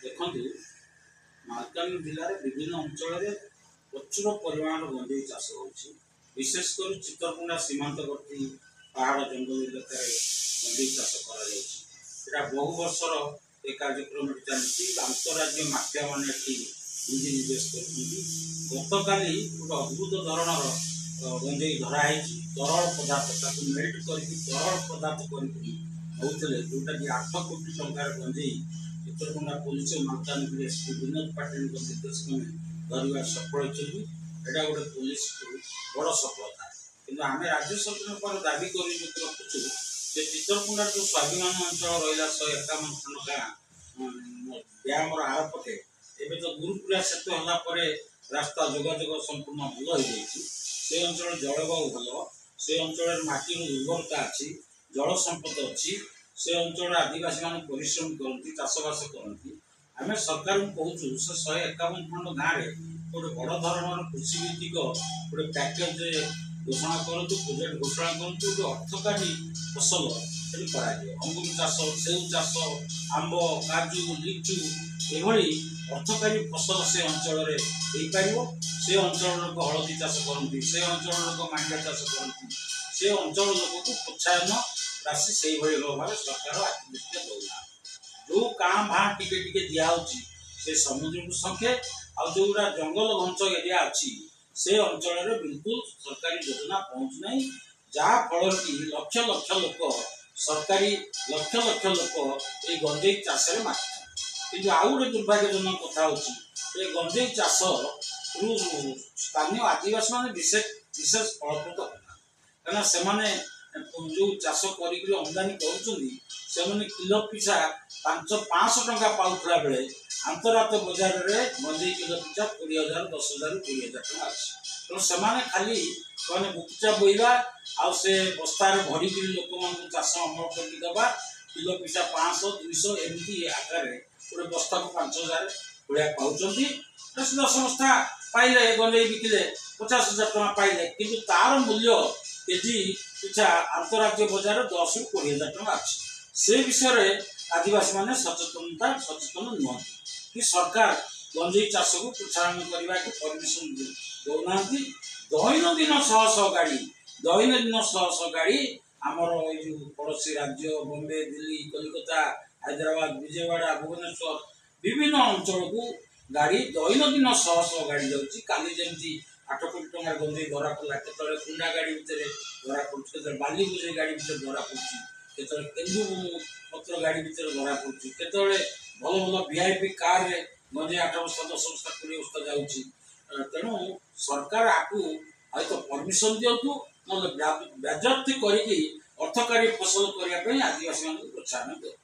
देखु मालकानगिरी जिले में विभिन्न अंचल प्रचुर परिमाण गंजेई चाष होची विशेषकर चित्रकुंडा सीमांतवर्ती पहाड़ जंगल इलाका गंजेई चाष करा बहु वर्षर ए कार्यक्रम चलती अंतरराज्य माफिया मान पुंजी निवेश कर गत काली गोटे अद्भुत धरणर गंजेई धराई तरल पदार्थ मेल्ट कर तरल पदार्थ कर जोटा कि 8 कोटी टंकार गंजेई चित्रकुंडा पुलिस और मालकानगिरी एसपी विनोद पाटिल निर्देश में धरवा सफल होती एटा गोटे पुलिस बड़ सफलता किंतु आम राज्य सरकार पर दाबी कर रखुचु जे चित्रकुंडा जो स्वाभिमान अंचल रहा 151 खंड गाँ डैम आर पटे एवं तो गुरुकुला सेतु है रास्ता जोगाजोग संपूर्ण भल हो से अंचल जलवायु भल से अंचल माटी उर्वरता अच्छी जल संपद अच्छी से अंचल आदिवासी मान परिश्रम करती चाषबास करती आम सरकार को कहूँ से 151 खंड गाँव में गोटे बड़ धरण कृषि भित्तिक गोटे पैकेज घोषणा करूँ प्रोजेक्ट घोषणा करूँ गोटे अर्थकारी फसल अंगुर चाष सेउ चाष आंब काजू लिचु एभली अर्थकारी फसल से अंचल से अंचल लोक हलदी चाष करती से अंचल लोक मांडिया चाष करती से अंचल लोक को प्रोत्साहन राशि से भाव सरकार आतिथ्य दौना जो काँ भाँ टिके दिखाई से समुद्र को संख्या आ जोड़ा जंगल घंच एरिया अच्छी से अंचल बिल्कुल सरकारी योजना पहुँचना जहाँ फल कि लक्ष लक्ष लोक सरकारी लक्ष लक्ष लोक ये गंजेई चाष में माति कि आउ गोटे दुर्भाग्यजनक कथा होची गंजेई चाष रु स्थानीय आदिवासी मान विशेष फलप्रद होना कहना से जो चाष कर आमदानी कर किलो पिछा 500 टंका पाऊला बेले अंतरात बजार में गंजेई किलो पिछा 20,000 10,000 20,000 टका अच्छी तेणु से खाली बुकुचा बोईवा आउ से बस्तार भरिक लोक मान चाष अमल करवा किलो पिछा 500 200 एमती आकार गोटे बस्ता को 5,000 भाया पाँच संस्था पाइले गंजेई बिकिले 50,000 टका पाइले किंतु तार मूल्य केजी पिछा अंतरराज्य बजार 10 ରୁ 20,000 टका अच्छी से विषय में आदिवासी माने सचेतन नुहति कि सरकार गंजेई चाष को प्रोत्साहन करने की परमिशन दौना दैनंदिन शह गाड़ी आमर ये पड़ोसी राज्य बॉम्बे दिल्ली कलिकता हैदराबाद विजयवाड़ा भुवनेश्वर विभिन्न अंचल को गाड़ी दैनंदिन शह गाड़ी जाऊँगी काली जमी 8 कोटी टंकार गंजेई धरा पड़ा केतले कुंडा गाड़ी भितर धरा पड़े बाली बुझे गाड़ी भितर धरा पड़े केन्दु पत्र गाड़ी भितर धरा पड़े केतले भल भल वीआईपी कार रे गंजेई 8 बस्ता 10 बस्ता 20 बस्ता जाऊँगी तेणु सरकार आपको आई तो परमिशन दिंतु ना बाजप्ती करके अर्थकारी फसल करने आदिवासी मान प्रोत्साहन दिखाई।